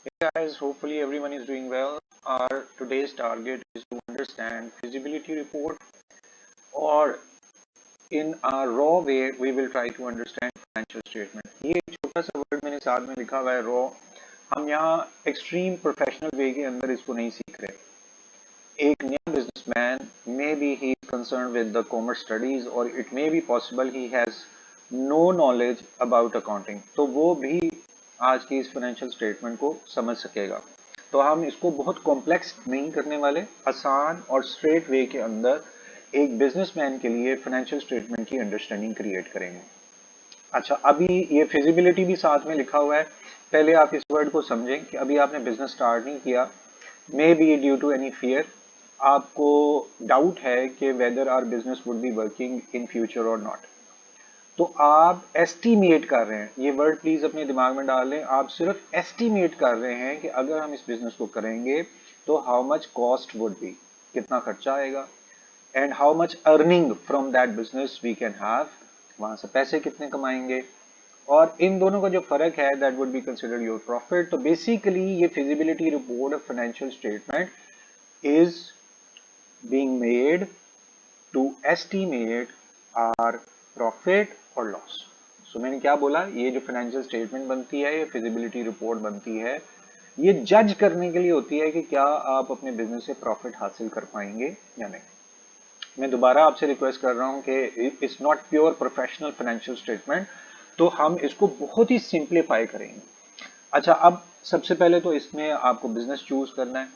Hey guys, hopefully everyone is doing well. Our today's target is to understand feasibility report, or in a raw way we will try to understand financial statement. ये एक छोटा सा word मैंने साथ में लिखा हुआ है रॉ. हम यहाँ एक्सट्रीम प्रोफेशनल वे के अंदर इसको नहीं सीख रहे. एक नया businessman may be he is concern with the commerce studies और it may be possible he has no knowledge about accounting, तो वो भी आज की इस फाइनेंशियल स्टेटमेंट को समझ सकेगा. तो हम इसको बहुत कॉम्प्लेक्स नहीं करने वाले, आसान और स्ट्रेट वे के अंदर एक बिजनेसमैन के लिए फाइनेंशियल स्टेटमेंट की अंडरस्टैंडिंग क्रिएट करेंगे. अच्छा, अभी ये फिजिबिलिटी भी साथ में लिखा हुआ है. पहले आप इस वर्ड को समझें कि अभी आपने बिजनेस स्टार्ट नहीं किया, maybe due to any fear, आपको डाउट है कि whether are business would be working in future और नॉट. तो आप एस्टीमेट कर रहे हैं, ये वर्ड प्लीज अपने दिमाग में डाल लें. आप सिर्फ एस्टीमेट कर रहे हैं कि अगर हम इस बिजनेस को करेंगे तो how much cost would be, कितना खर्चा आएगा, and how much earning from that business we can have, वहां से पैसे कितने कमाएंगे, और इन दोनों का जो फर्क है that would be considered your profit. तो बेसिकली ये feasibility report financial statement is being made to estimate our profit or loss. So मैंने क्या बोला, ये जो फाइनेंशियल स्टेटमेंट बनती है, ये फिजिबिलिटी रिपोर्ट बनती है, ये जज करने के लिए होती है कि क्या आप अपने बिजनेस से प्रॉफिट हासिल कर पाएंगे या नहीं. मैं दोबारा आपसे रिक्वेस्ट कर रहा हूं कि it's not pure professional financial statement, तो हम इसको बहुत ही सिंप्लीफाई करेंगे. अच्छा, अब सबसे पहले तो इसमें आपको बिजनेस चूज करना है.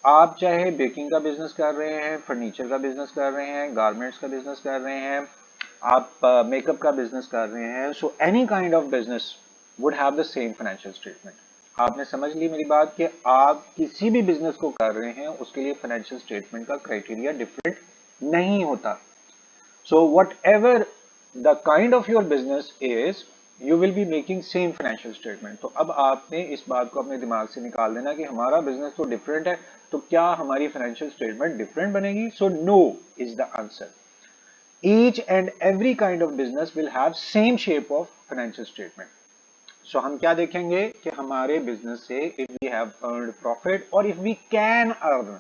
आप चाहे बेकिंग का बिजनेस कर रहे हैं, फर्नीचर का बिजनेस कर रहे हैं, गारमेंट्स का बिजनेस कर रहे हैं, आप मेकअप का बिजनेस कर रहे हैं, so any kind of business would have the same financial statement. आपने समझ ली मेरी बात कि आप किसी भी बिजनेस को कर रहे हैं उसके लिए फाइनेंशियल स्टेटमेंट का क्राइटेरिया डिफरेंट नहीं होता. So whatever the kind of your business is, you will be making same financial statement. तो अब आपने इस बात को अपने दिमाग से निकाल देना कि हमारा बिजनेस तो डिफरेंट है, तो क्या हमारी फाइनेंशियल स्टेटमेंट डिफरेंट बनेगी. So no is the answer. Each and every kind of business will have same shape of financial statement. So हम क्या देखेंगे कि हमारे बिजनेस से if we have earned profit और इफ वी कैन अर्न,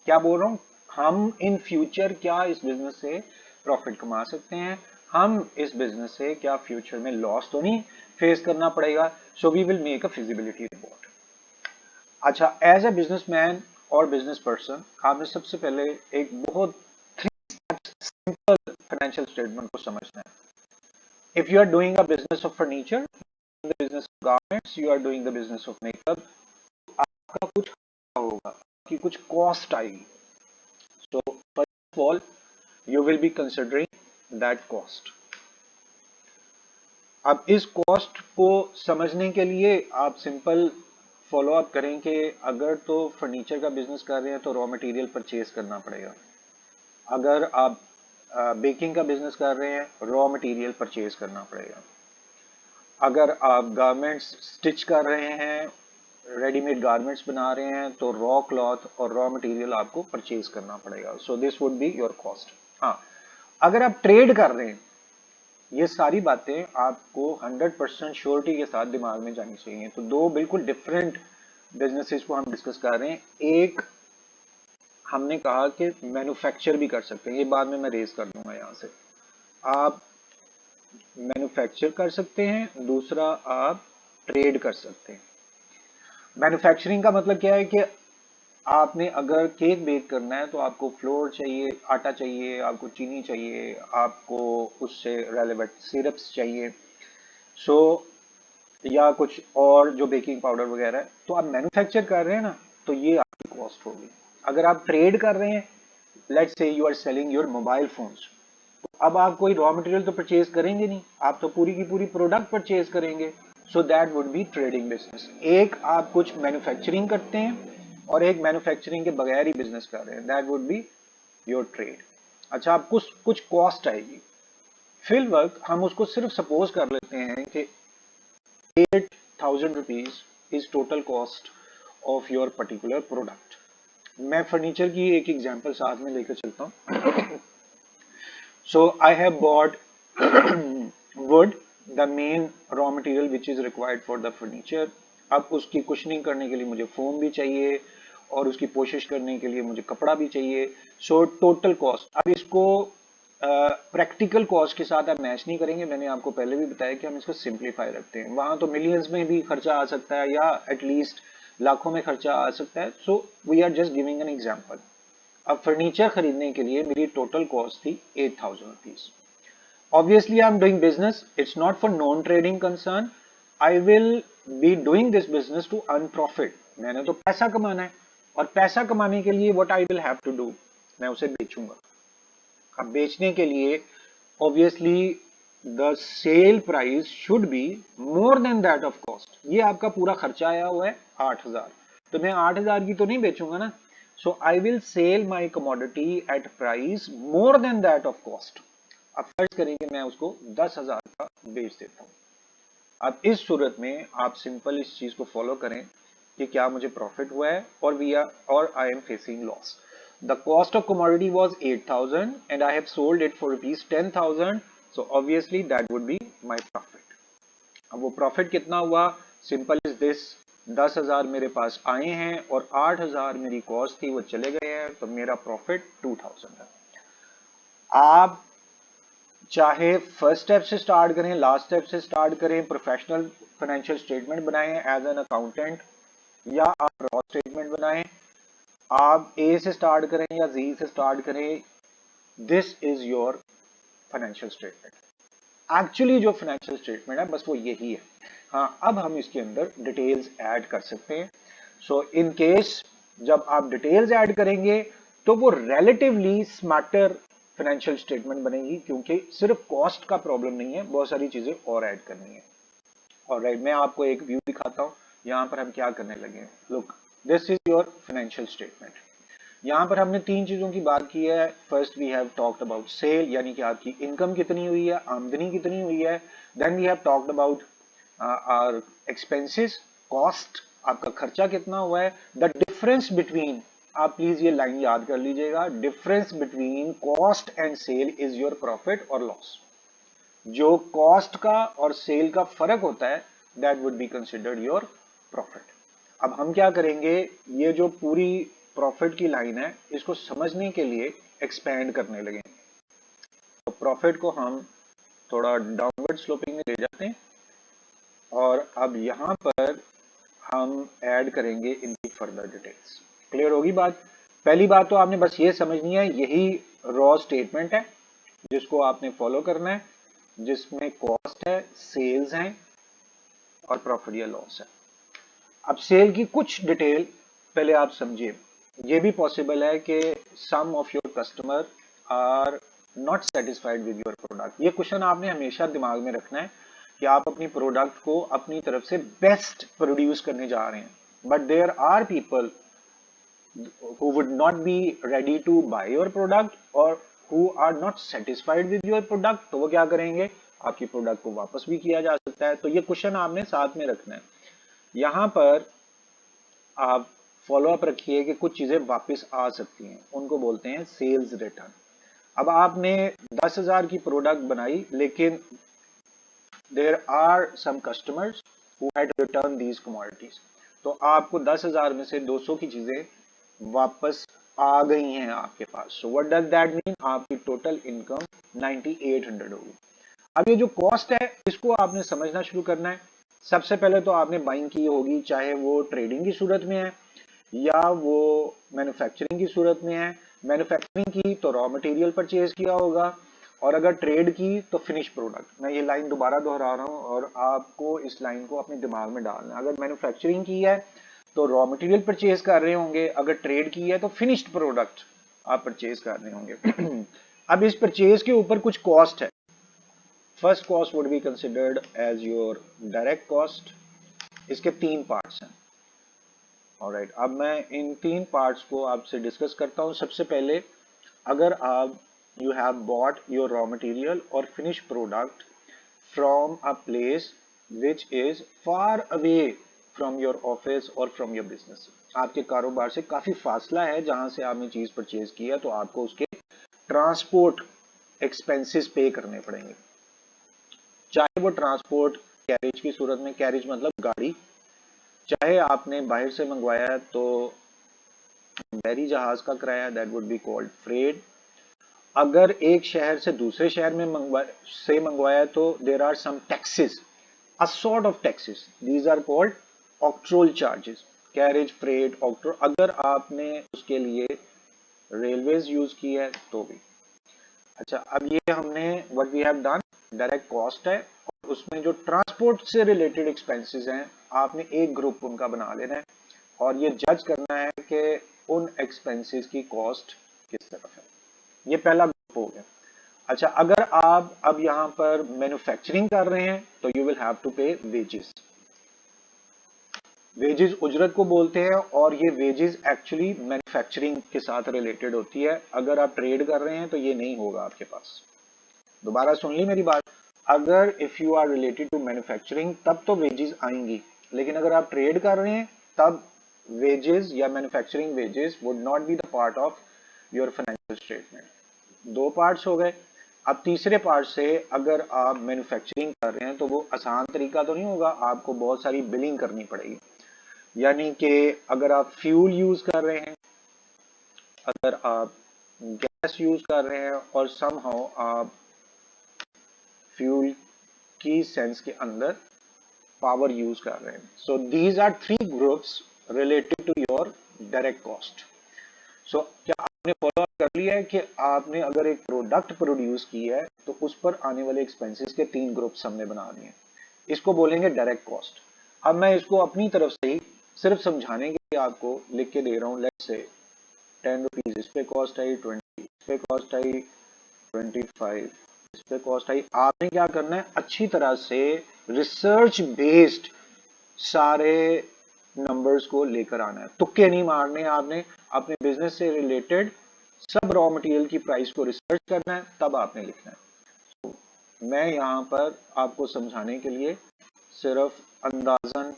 क्या बोल रहा हूं, हम इन फ्यूचर क्या इस बिजनेस से प्रॉफिट कमा सकते हैं, हम इस बिजनेस से क्या फ्यूचर में लॉस तो नहीं फेस करना पड़ेगा. So we will make a feasibility report. अच्छा, एज अ बिजनेसमैन और बिजनेस पर्सन आपने सबसे पहले एक बहुत सिंपल फाइनेंशियल स्टेटमेंट को समझना है. If you are doing a business of furniture, the business of garments, you are doing the business of makeup, आपका कुछ होगा कि कुछ कॉस्ट आएगी. So first of all, you will be considering that cost. अब इस कॉस्ट को समझने के लिए आप सिंपल फॉलो अप करें कि अगर तो फर्नीचर का बिजनेस कर रहे हैं तो रॉ मटेरियल परचेज करना पड़ेगा. अगर आप बेकिंग का बिजनेस कर रहे हैं, रॉ मटेरियल परचेज करना पड़ेगा. अगर आप गारमेंट्स स्टिच कर रहे हैं, रेडीमेड गारमेंट्स बना रहे हैं, तो रॉ क्लॉथ और रॉ मटेरियल आपको परचेज करना पड़ेगा. So this would be your cost. हाँ, अगर आप ट्रेड कर रहे हैं, ये सारी बातें आपको 100% श्योरिटी के साथ दिमाग में जानी चाहिए. तो दो बिल्कुल डिफरेंट बिजनेसेस को हम डिस्कस कर रहे हैं. एक हमने कहा कि मैन्युफैक्चर भी कर सकते हैं, ये बाद में मैं रेज कर दूंगा यहां से. आप मैन्युफैक्चर कर सकते हैं, दूसरा आप ट्रेड कर सकते हैं. मैन्युफैक्चरिंग का मतलब क्या है कि आपने अगर केक बेक करना है तो आपको फ्लोर चाहिए, आटा चाहिए, आपको चीनी चाहिए, आपको उससे रेलेवेंट सिरप्स चाहिए, सो या कुछ और जो बेकिंग पाउडर वगैरह है, तो आप मैन्युफैक्चर कर रहे हैं ना, तो ये आपकी कॉस्ट होगी. अगर आप ट्रेड कर रहे हैं, let's say you are selling your mobile phones, अब आप कोई रॉ मटेरियल तो परचेज करेंगे नहीं, आप तो पूरी की पूरी प्रोडक्ट परचेज करेंगे. So that would B trading business. एक आप कुछ मैन्युफैक्चरिंग करते हैं और एक मैन्युफैक्चरिंग के बगैर ही बिजनेस कर रहे हैं, that would be your trade. अच्छा, आप कुछ कुछ कॉस्ट आएगी. फिल वर्क हम उसको सिर्फ सपोज कर लेते हैं कि 8,000 rupees is total cost of your particular product. मैं फर्नीचर की एक एग्जांपल साथ में लेकर चलता हूं. So I have bought wood, the main raw material which is required for the furniture. अब उसकी कुशनिंग करने के लिए मुझे फोम भी चाहिए और उसकी पोशिश करने के लिए मुझे कपड़ा भी चाहिए। सो टोटल कॉस्ट, अब इसको प्रैक्टिकल कॉस्ट के साथ आप मैच नहीं करेंगे। मैंने आपको पहले भी बताया कि हम इसको सिंप्लीफाई रखते हैं, वहां तो मिलियंस में भी खर्चा आ सकता है या एटलीस्ट लाखों में खर्चा आ सकता है। So we are just giving an example. अब फर्नीचर खरीदने के लिए मेरी टोटल कॉस्ट थी 8,000 rupees. Obviously, I'm doing business. It's not for non-trading concern. I will be doing this business to earn profit. मैंने तो पैसा कमाना है और पैसा कमाने के लिए what I will have to do, मैं उसे बेचूंगा। अब बेचने के लिए obviously the sale price should be more than that of cost. ये आपका पूरा खर्चा आया हुआ है 8,000, तो मैं 8,000 की तो नहीं बेचूंगा ना। So I will sell my commodity at price more than that of cost. अब फर्ज करेंगे मैं उसको 10,000 का बेच देता हूं। अब इस सूरत में आप सिंपल इस चीज को फॉलो करें कि क्या मुझे प्रॉफिट हुआ है और I am facing loss. The cost of commodity was 8,000 and I have sold it for rupees 10,000, so obviously that would be my profit. अब वो प्रॉफिट कितना हुआ, सिंपल इज दिस, 10,000 मेरे पास आए हैं और 8,000 मेरी कॉस्ट थी, वो चले गए हैं, तो मेरा प्रॉफिट 2,000 है। आप चाहे फर्स्ट स्टेप से स्टार्ट करें, लास्ट स्टेप से स्टार्ट करें, प्रोफेशनल फाइनेंशियल स्टेटमेंट बनाएं एज एन अकाउंटेंट, या आप रॉ स्टेटमेंट बनाएं, आप ए से स्टार्ट करें या जी से स्टार्ट करें, this is your financial statement. Actually जो फाइनेंशियल स्टेटमेंट है बस वो यही है। हाँ, अब हम इसके अंदर डिटेल्स ऐड कर सकते हैं। सो इन केस जब आप डिटेल्स ऐड करेंगे तो वो रिलेटिवली स्मार्टर फाइनेंशियल स्टेटमेंट बनेगी, क्योंकि सिर्फ कॉस्ट का प्रॉब्लम नहीं है, बहुत सारी चीजें और ऐड करनी है। और राइट, मैं आपको एक व्यू दिखाता हूं, यहां पर हम क्या करने लगे हैं। Look, this is your financial statement. यहां पर हमने तीन चीजों की बात की है। First we have talked about sale, यानी कि आपकी इनकम कितनी हुई है, आमदनी कितनी हुई है। Then we have talked about our expenses, cost, आपका खर्चा कितना हुआ है। द डिफरेंस बिटवीन, आप प्लीज ये लाइन याद कर लीजिएगा, difference between cost and sale is your profit और लॉस। जो कॉस्ट का और सेल का फर्क होता है that would be considered your profit. अब हम क्या करेंगे, ये जो पूरी प्रॉफिट की लाइन है इसको समझने के लिए एक्सपैंड करने लगे। तो प्रॉफिट को हम थोड़ा डाउनवर्ड स्लोपिंग में ले जाते हैं और अब यहां पर हम ऐड करेंगे इनकी फर्दर डिटेल्स। क्लियर होगी बात। पहली बात तो आपने बस ये समझनी है, यही रॉ स्टेटमेंट है जिसको आपने फॉलो करना है, जिसमें कॉस्ट है, सेल्स हैं और प्रॉफिट या लॉस है। अब सेल की कुछ डिटेल पहले आप समझिए। ये भी पॉसिबल है कि some of your customer are not satisfied with your product. ये क्वेश्चन आपने हमेशा दिमाग में रखना है कि आप अपनी प्रोडक्ट को अपनी तरफ से बेस्ट प्रोड्यूस करने जा रहे हैं, but there are people who would not be ready to buy your product or who are not satisfied with your product, तो वो क्या करेंगे, आपकी प्रोडक्ट को वापस भी किया जा सकता है। तो ये क्वेश्चन आपने साथ में रखना है। यहां पर आप फॉलो अप रखिए कि कुछ चीजें वापस आ सकती हैं, उनको बोलते हैं सेल्स रिटर्न। अब आपने 10,000 की प्रोडक्ट बनाई, लेकिन there are some customers who had return these commodities, तो आपको 10,000 में से 200 की चीजें वापस आ गई हैं आपके पास। So what does that mean, आपकी टोटल इनकम 9800 होगी। अब ये जो कॉस्ट है इसको आपने समझना शुरू करना है। सबसे पहले तो आपने बाइंग की होगी, चाहे वो ट्रेडिंग की सूरत में है या वो मैन्युफैक्चरिंग की सूरत में है। मैन्युफैक्चरिंग की तो रॉ मटेरियल परचेज किया होगा, और अगर ट्रेड की तो फिनिश प्रोडक्ट। मैं ये लाइन दोबारा दोहरा रहा हूं और आपको इस लाइन को अपने दिमाग में डालना है। अगर मैन्युफैक्चरिंग की है तो रॉ मटेरियल परचेज कर रहे होंगे, अगर ट्रेड की है तो फिनिश्ड प्रोडक्ट आप परचेज कर रहे होंगे। अब इस परचेज के ऊपर कुछ कॉस्ट है। First cost would be considered as your direct cost. इसके तीन पार्ट्स हैं। ऑलराइट, अब मैं इन तीन पार्ट्स को आपसे डिस्कस करता हूं। सबसे पहले, अगर आप you have bought your raw material और finish product from a place which is far away from your office और फ्रॉम योर बिजनेस, आपके कारोबार से काफी फासला है जहां से आपने चीज परचेज की है, तो आपको उसके ट्रांसपोर्ट एक्सपेंसेस पे करने पड़ेंगे। चाहे वो ट्रांसपोर्ट कैरेज की सूरत में, कैरेज मतलब गाड़ी, चाहे आपने बाहर से मंगवाया है तो बहरी जहाज का किराया, that would be called freight. अगर एक शहर से दूसरे शहर में मंगवाया तो there are some taxes, a sort of taxes, these are called octroi charges, carriage freight octroi. अगर आपने उसके लिए रेलवेज यूज की है तो भी। अच्छा, अब ये हमने what we have done, direct cost है, और उसमें जो ट्रांसपोर्ट से रिलेटेड एक्सपेंसेस हैं आपने एक ग्रुप उनका बना लेना है और ये जज करना है कि उन एक्सपेंसेस की कॉस्ट किस तरफ है। ये पहला ग्रुप हो गया। अच्छा, अगर आप अब यहां पर मैन्युफैक्चरिंग कर रहे हैं तो यू विल हैव टू पे वेजेस। वेजेस उजरत को बोलते हैं और ये वेजेस एक्चुअली मैन्युफैक्चरिंग के साथ रिलेटेड होती है। अगर आप ट्रेड कर रहे हैं तो ये नहीं होगा आपके पास। दोबारा सुन ली मेरी बात, अगर if you are related to manufacturing तब तो वेजेस आएंगी, लेकिन अगर आप ट्रेड कर रहे हैं तब वेजेस या manufacturing wages would not be the part of your financial statement. दो पार्ट्स हो गए। अब तीसरे पार्ट से अगर आप मैन्युफैक्चरिंग कर रहे हैं तो वो आसान तरीका तो नहीं होगा, आपको बहुत सारी बिलिंग करनी पड़ेगी। यानी कि अगर आप फ्यूल यूज कर रहे हैं, अगर आप गैस यूज कर रहे हैं और समहाउ आप फ्यूल की सेंस के अंदर पावर यूज कर रहे हैं, so these are three groups related to your direct cost. सो क्या आपने फॉलो अप कर लिया है कि आपने अगर एक प्रोडक्ट प्रोड्यूस की है तो उस पर आने वाले एक्सपेंसेस के तीन ग्रुप्स हमने बना दिए, इसको बोलेंगे डायरेक्ट कॉस्ट। अब मैं इसको अपनी तरफ से ही सिर्फ समझाने के लिए आपको लिख के दे रहा हूं। लेट्स से 10 रुपीज इस पे कॉस्ट आई, 20 इस पे कॉस्ट आई, 25 इस पे कॉस्ट आई। आपने क्या करना है, अच्छी तरह से रिसर्च बेस्ड सारे नंबर्स को लेकर आना है, तुक्के नहीं मारने। आपने अपने बिजनेस से रिलेटेड सब रॉ मटेरियल की प्राइस को रिसर्च करना है, तब आपने लिखना है। तो मैं यहां पर आपको समझाने के लिए सिर्फ अंदाजन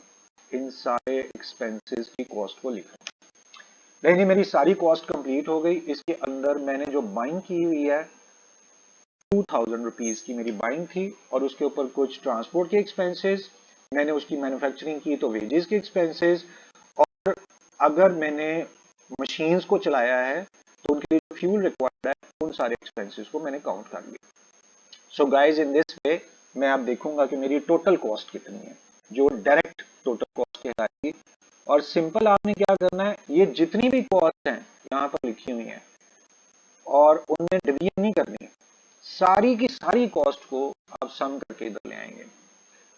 इन सारे एक्सपेंसेस की कॉस्ट को लिखा है। नहीं, मेरी सारी कॉस्ट कंप्लीट हो गई। इसके अंदर मैंने जो बाइंग की हुई है 2000 रुपीज की मेरी बाइंग थी, और उसके ऊपर कुछ ट्रांसपोर्ट के एक्सपेंसेस, मैंने उसकी मैन्युफैक्चरिंग की तो वेजेस के एक्सपेंसेस, और अगर मैंने मशीन्स को चलाया है तो उनके लिए फ्यूल रिक्वायर्ड है, उन सारे एक्सपेंसेस को मैंने काउंट कर लिया। सो गाइज, इन दिस वे मैं अब देखूंगा कि मेरी टोटल कॉस्ट कितनी है, जो डायरेक्ट टोटल कॉस्ट कहलाएगी। और सिंपल आपने क्या करना है, ये जितनी भी कॉस्ट हैं यहाँ पर लिखी हुई हैं और उनमें डिवीजन नहीं करनी, सारी की सारी कॉस्ट को आप सम करके इधर ले आएंगे।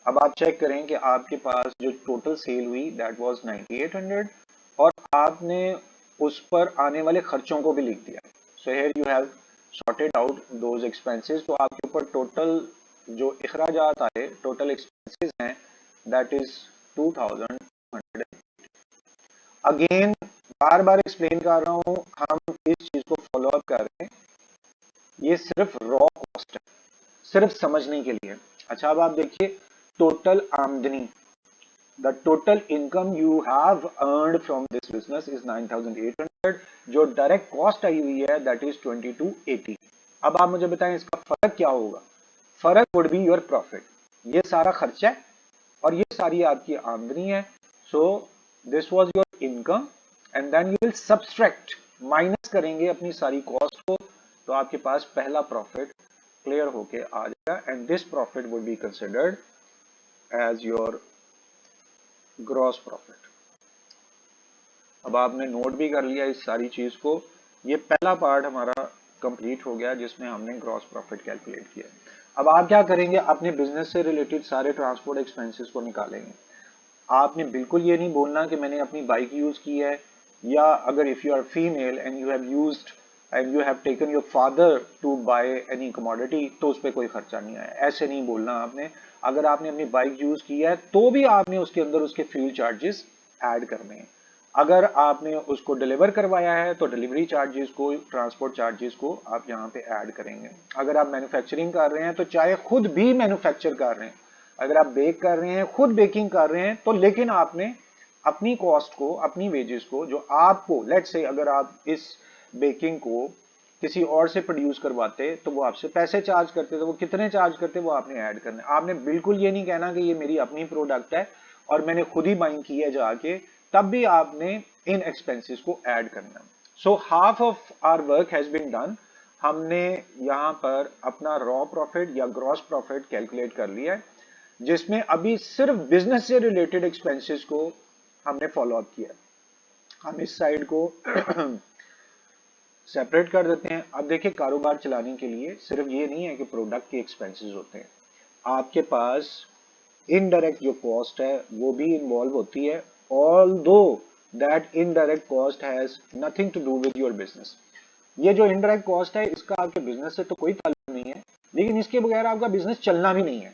अब आप चेक करें कि आपके पास जो टोटल सेल हुई दैट वाज 9800, और आपने उस पर आने वाले खर्चों को भी लिख दिया। So here you have sorted out those expenses. तो आपके ऊपर टोटल जो इखराजात आए, टोटल एक्सपेंसेस हैं, that is 2200। Again bar bar explain कर रहा हूं, हम इस चीज को फॉलो अप कर रहे हैं, ये सिर्फ रॉ कॉस्ट है, सिर्फ समझने के लिए। अच्छा, अब आप देखिए टोटल आमदनी, the total income you have earned from this business is 9800। जो डायरेक्ट कॉस्ट आई हुई है दैट इज 2280। अब आप मुझे बताएं इसका फर्क क्या होगा। फर्क वुड बी योर प्रॉफिट। ये सारा खर्चा है और ये सारी आपकी आमदनी है। So this was your income and then you will subtract, minus करेंगे अपनी सारी कॉस्ट को, तो आपके पास पहला प्रॉफिट क्लियर होके आ जाएगा, and this profit would be considered as your gross profit. अब आपने नोट भी कर लिया इस सारी चीज को। ये पहला पार्ट हमारा कंप्लीट हो गया जिसमें हमने ग्रॉस प्रॉफिट कैलकुलेट किया। अब आप क्या करेंगे, अपने बिजनेस से रिलेटेड सारे ट्रांसपोर्ट एक्सपेंसेस को निकालेंगे। आपने बिल्कुल ये नहीं बोलना कि मैंने अपनी बाइक यूज की है, या अगर if you are female and you have used and you have taken your father to buy any commodity तो उस पर कोई खर्चा नहीं आया, ऐसे नहीं बोलना आपने। अगर आपने अपनी बाइक यूज की है तो भी आपने उसके अंदर उसके फ्यूल चार्जेस ऐड करने हैं। अगर आपने उसको डिलीवर करवाया है तो डिलीवरी चार्जेस को, ट्रांसपोर्ट चार्जेस को आप यहाँ पे ऐड करेंगे। अगर आप मैन्युफैक्चरिंग कर रहे हैं तो चाहे खुद भी मैन्युफैक्चर कर रहे हैं, अगर आप बेक कर रहे हैं, खुद बेकिंग कर रहे हैं, तो लेकिन आपने अपनी कॉस्ट को, अपनी वेजेस को, जो आपको लेट्स से अगर आप इस बेकिंग को किसी और से प्रोड्यूस करवाते तो वो आपसे पैसे चार्ज करते, तो वो कितने चार्ज करते वो आपने ऐड करना है। आपने बिल्कुल ये नहीं कहना कि ये मेरी अपनी प्रोडक्ट है और मैंने खुद ही बाइंग की है जाके, तब भी आपने इन एक्सपेंसेस को ऐड करना। So half of our work has been done. हमने यहाँ पर अपना रॉ प्रॉफिट या ग्रॉस प्रॉफिट कैलकुलेट कर लिया है, जिसमें अभी सिर्फ बिजनेस से रिलेटेड एक्सपेंसेस को हमने फॉलो अप किया। हम इस साइड को सेपरेट कर देते हैं। अब देखिए, कारोबार चलाने के लिए सिर्फ ये नहीं है कि प्रोडक्ट के एक्सपेंसेस होते हैं, आपके पास इनडायरेक्ट जो कॉस्ट है वो भी इन्वॉल्व होती है, although that indirect cost has nothing to do with your business. ये जो इनडायरेक्ट कॉस्ट है इसका आपके बिजनेस से तो कोई ताल्लुक नहीं है, लेकिन इसके बगैर आपका बिजनेस चलना भी नहीं है।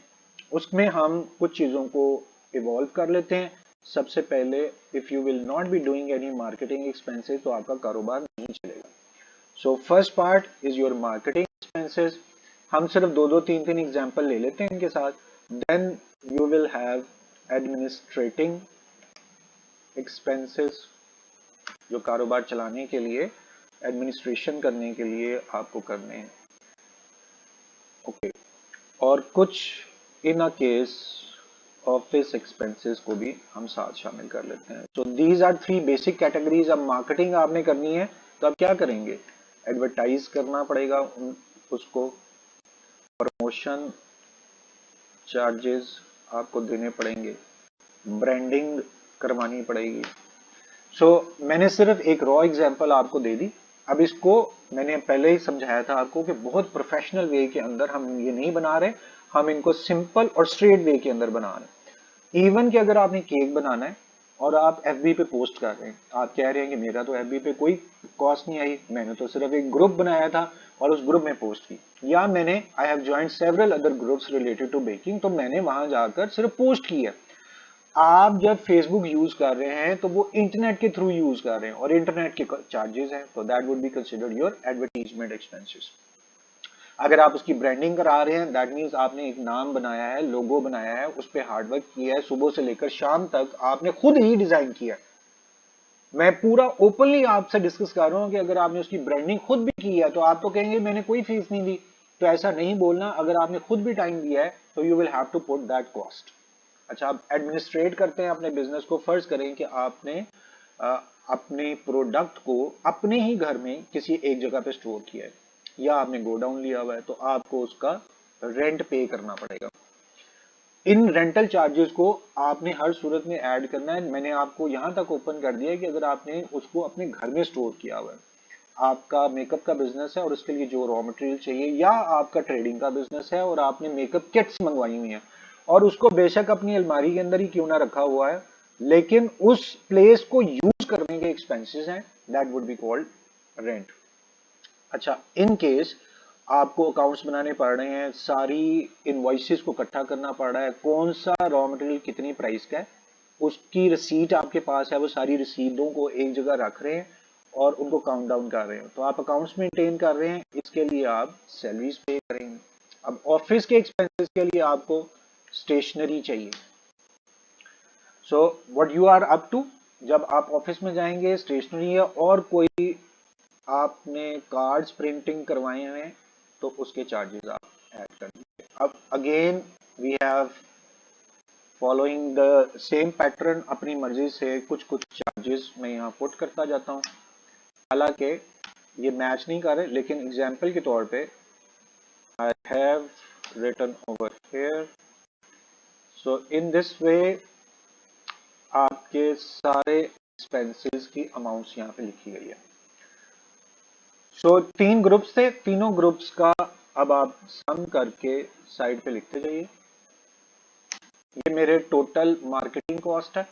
उसमें हम कुछ चीजों को इवॉल्व कर लेते हैं। सबसे पहले, if you will not be doing any marketing expenses तो आपका कारोबार नहीं चलेगा। So first part is your marketing expenses. हम सिर्फ दो तीन तीन एग्जांपल ले लेते हैं इनके साथ। Then you will have administrating expenses, जो कारोबार चलाने के लिए, एडमिनिस्ट्रेशन करने के लिए आपको करने हैं। ओके, और कुछ in a case office expenses को भी हम साथ शामिल कर लेते हैं। तो these are three basic categories. अब मार्केटिंग आपने करनी है तो आप क्या करेंगे, एडवर्टाइज करना पड़ेगा उसको, प्रमोशन चार्जेस आपको देने पड़ेंगे, ब्रांडिंग करवानी पड़ेगी। सो मैंने सिर्फ एक रॉ एग्जांपल आपको दे दी। अब इसको मैंने पहले ही समझाया था आपको कि बहुत प्रोफेशनल वे के अंदर हम ये नहीं बना रहे, हम इनको सिंपल और स्ट्रेट वे के अंदर बना रहे। इवन कि अगर आपने केक बनाना है और आप एफबी पे पोस्ट कर रहे हैं, आप कह रहे हैं कि मेरा तो एफबी पे कोई कॉस्ट नहीं आई, मैंने तो सिर्फ एक ग्रुप बनाया था और उस ग्रुप में पोस्ट की, या मैंने I have joined several other groups related to baking, तो मैंने वहां जाकर सिर्फ पोस्ट की है। आप जब फेसबुक यूज कर रहे हैं तो वो इंटरनेट के थ्रू यूज कर रहे हैं और इंटरनेट के चार्जेस हैं, तो that would be considered your advertisement expenses. अगर आप उसकी ब्रांडिंग करा रहे हैं, दैट मीन्स आपने एक नाम बनाया है, लोगो बनाया है, उस पर हार्डवर्क किया है, सुबह से लेकर शाम तक आपने खुद ही डिजाइन किया है। मैं पूरा ओपनली आपसे डिस्कस कर रहा हूं कि अगर आपने उसकी ब्रांडिंग खुद भी की है तो आप तो कहेंगे मैंने कोई फीस नहीं दी। तो ऐसा नहीं बोलना, अगर आपने खुद भी टाइम दिया है तो you will have to put that cost. अच्छा, आप एडमिनिस्ट्रेट करते हैं अपने बिजनेस को। फर्ज करें कि आपने अपने प्रोडक्ट को अपने ही घर में किसी एक जगह पे स्टोर किया है, या आपने गोडाउन लिया हुआ है, तो आपको उसका रेंट पे करना पड़ेगा। इन रेंटल चार्जेस को आपने हर सूरत में ऐड करना है। मैंने आपको यहां तक ओपन कर दिया है कि अगर आपने उसको अपने घर में स्टोर किया हुआ है, आपका मेकअप का बिजनेस है और उसके लिए जो रॉ मटेरियल चाहिए, या आपका ट्रेडिंग का बिजनेस है और आपने मेकअप किट्स मंगवाई हुई हैं और उसको बेशक अपनी अलमारी के अंदर ही क्यों ना रखा हुआ है, लेकिन उस प्लेस को यूज करने के एक्सपेंसेस हैं, that would be called rent. अच्छा, इन केस आपको अकाउंट्स बनाने पड़ रहे हैं, सारी इनवॉइसेस को इकट्ठा करना पड़ रहा है, कौन सा रॉ मटेरियल कितनी प्राइस का है, उसकी रिसीट आपके पास है, वो सारी रिसीटों को एक जगह रख रहे हैं और उनको काउंट डाउन कर रहे हैं, तो आप अकाउंट्स मेंटेन कर रहे हैं, इसके लिए आप सैलरीज पे करेंगे। अब ऑफिस के एक्सपेंसेस के लिए आपको स्टेशनरी चाहिए। So what you are up to, जब आप ऑफिस में जाएंगे, स्टेशनरी है और कोई आपने कार्ड्स प्रिंटिंग करवाए हैं तो उसके चार्जेस आप ऐड कर दीजिए। अब again we have following the same pattern, अपनी मर्जी से कुछ कुछ चार्जेस मैं यहाँ पुट करता जाता हूँ, हालांकि ये मैच नहीं कर रहे, लेकिन एग्जाम्पल के तौर पे I have written over here. So in this way आपके सारे एक्सपेंसेस की अमाउंट्स यहाँ पे लिखी गई है। सो तीन ग्रुप्स थे, तीनों ग्रुप्स का अब आप सम करके साइड पे लिखते जाइए। ये मेरे टोटल मार्केटिंग कॉस्ट है।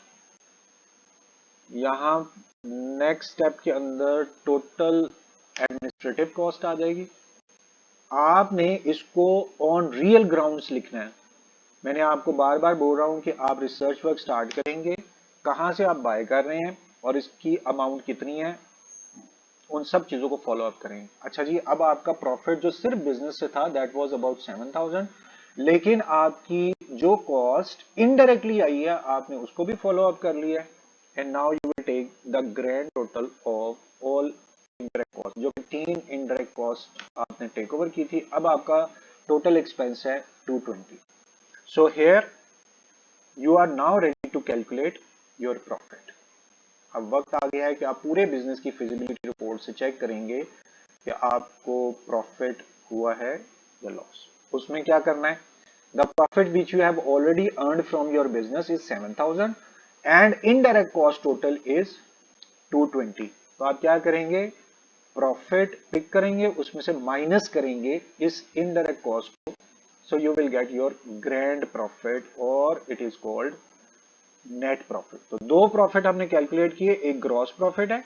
यहाँ नेक्स्ट स्टेप के अंदर टोटल एडमिनिस्ट्रेटिव कॉस्ट आ जाएगी। आपने इसको ऑन रियल ग्राउंड्स लिखना है। मैंने आपको बार बार बोल रहा हूं कि आप रिसर्च वर्क स्टार्ट करेंगे, कहां से आप बाय कर रहे हैं और इसकी अमाउंट कितनी है, उन सब चीजों को फॉलो अप करें। अच्छा जी, अब आपका प्रॉफिट जो सिर्फ बिजनेस से था दैट वाज अबाउट 7000, लेकिन आपकी जो कॉस्ट इनडायरेक्टली आई है आपने उसको भी फॉलो अप कर लिया है। And now you will take the grand total of all indirect cost, जो कि 3 इनडायरेक्ट कॉस्ट आपने टेक ओवर की थी। अब आपका टोटल एक्सपेंस है 220। So here you are now ready to calculate your profit. अब वक्त आ गया है कि आप पूरे बिजनेस की फिजिबिलिटी रिपोर्ट से चेक करेंगे कि आपको प्रॉफिट हुआ है या लॉस। उसमें क्या करना है? The profit which you have already earned from your business is 7,000 and indirect cost total is 220। तो आप क्या करेंगे? प्रॉफिट पिक करेंगे, उसमें से माइनस करेंगे इस इनडायरेक्ट कॉस्ट को, so you will get your grand profit और it is called net profit. तो दो प्रॉफिट हमने कैलकुलेट किए, एक ग्रॉस प्रॉफिट है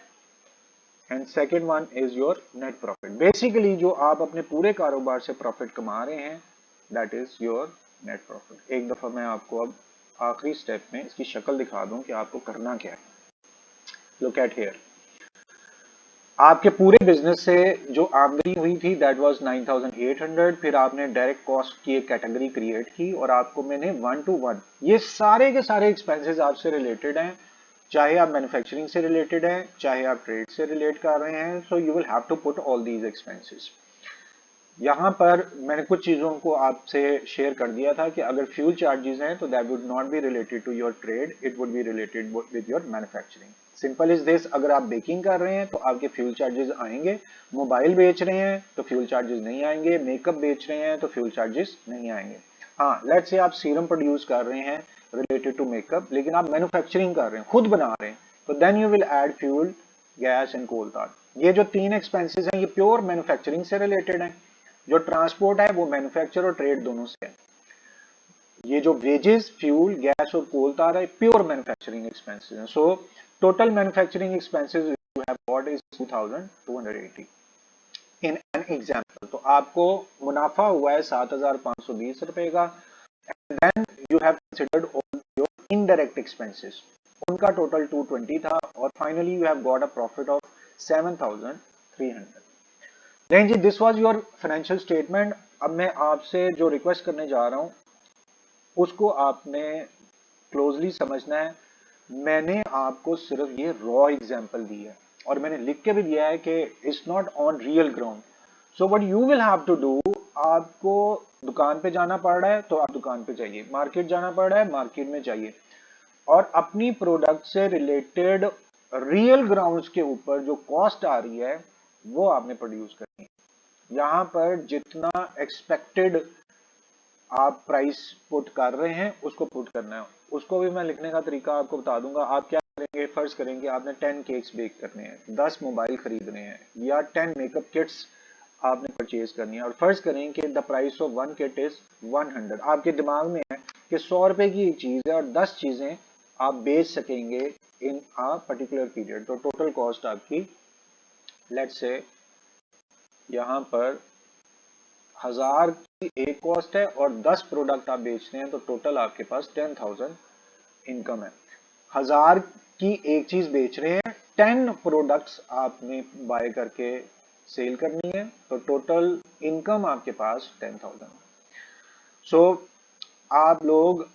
and second one is your net profit. Basically जो आप अपने पूरे कारोबार से प्रॉफिट कमा रहे हैं that is your net profit. एक दफा मैं आपको अब आखिरी स्टेप में इसकी शक्ल दिखा दूं कि आपको करना क्या है। लुक एट हियर, आपके पूरे बिजनेस से जो आमदनी हुई थी दैट वाज 9,800। फिर आपने डायरेक्ट कॉस्ट की एक कैटेगरी क्रिएट की और आपको मैंने 1 to 1 ये सारे के सारे एक्सपेंसेस आपसे रिलेटेड हैं, चाहे आप मैन्युफैक्चरिंग से रिलेटेड हैं, चाहे आप ट्रेड से रिलेट कर रहे हैं, so you will have to put all these expenses. यहाँ पर मैंने कुछ चीजों को आपसे शेयर कर दिया था कि अगर फ्यूल चार्जेस हैं तो that would not be related to your trade, it would be related with your manufacturing. Simple is this, अगर आप बेकिंग कर रहे हैं तो आपके फ्यूल चार्जेस आएंगे, मोबाइल बेच रहे हैं तो फ्यूल चार्जेस नहीं आएंगे, मेकअप बेच रहे हैं तो फ्यूल चार्जेस नहीं आएंगे। हाँ, लेट्स से आप सीरम प्रोड्यूस कर रहे हैं रिलेटेड टू मेकअप, लेकिन आप मैन्युफैक्चरिंग कर रहे हैं, खुद बना रहे हैं, तो then you will add fuel, gas and coal tar। ये जो तीन एक्सपेंसेस हैं ये प्योर मैन्युफैक्चरिंग से रिलेटेड है। जो ट्रांसपोर्ट है वो मैन्युफैक्चर और ट्रेड दोनों से है। ये जो वेजेस, फ्यूल, गैस और कोल तार है प्योर मैन्युफैक्चरिंग एक्सपेंसेस हैं। So total manufacturing expenses you have got is 2,280 in an example. तो आपको मुनाफा हुआ है 7,520 रुपए का and then you have considered all your indirect expenses, उनका टोटल 220 था और finally you have got a profit of 7,300। नहीं जी, this was your financial statement. अब मैं आपसे जो रिक्वेस्ट करने जा रहा हूं उसको आपने क्लोजली समझना है। मैंने आपको सिर्फ ये रॉ एग्जांपल दी है और मैंने लिख के भी दिया है कि it's not on real ground. So what you will have to do, आपको दुकान पे जाना पड़ रहा है तो आप दुकान पे जाइए, मार्केट जाना पड़ रहा है मार्केट में जाइए और अपनी प्रोडक्ट से रिलेटेड रियल ग्राउंड्स के ऊपर जो कॉस्ट आ रही है वो आपने प्रोड्यूस करनी है। यहां पर जितना एक्सपेक्टेड आप प्राइस पुट कर रहे हैं उसको पुट करना है। उसको भी मैं लिखने का तरीका आपको बता दूंगा। आप क्या करेंगे, फर्ज करेंगे आपने 10 केक्स बेक करने हैं, 10 मोबाइल खरीदने हैं या 10 मेकअप किट्स आपने परचेज करनी है और फर्ज करें कि the price of 1 kit is 100। आपके दिमाग में है कि 100 रुपए की एक चीज है और 10 चीजें आप बेच सकेंगे इन अ पर्टिकुलर पीरियड। तो टोटल कॉस्ट आपकी लेट्स से यहां पर 1000 की एक कॉस्ट है और 10 प्रोडक्ट आप बेच रहे हैं तो टोटल आपके पास 10,000 इनकम है। 1000 की एक चीज बेच रहे हैं, 10 प्रोडक्ट्स आपने बाय करके सेल करनी है तो टोटल इनकम आपके पास 10,000। सो आप लोग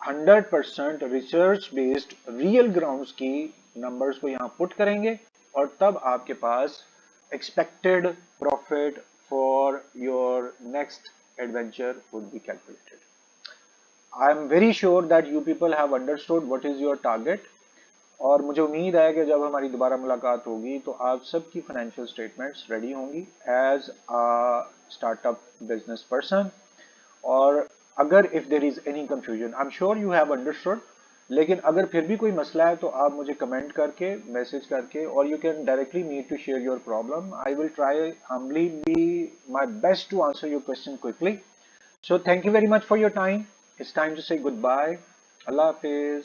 100% रिसर्च बेस्ड रियल ग्राउंड्स की नंबर्स को यहां पुट करेंगे और तब आपके पास expected profit for your next adventure would be calculated. I am very sure that you people have understood what is your target और मुझे उम्मीद है कि जब हमारी दोबारा मुलाकात होगी तो आप सबकी फाइनेंशियल स्टेटमेंट्स रेडी होंगी as a startup business person. और अगर if there is any confusion, I am sure you have understood, लेकिन अगर फिर भी कोई मसला है तो आप मुझे कमेंट करके, मैसेज करके, और you can directly meet to share your problem. I will try humbly be my best to answer your question quickly. So thank you very much for your time. It's time to say goodbye. अल्लाह हाफिज।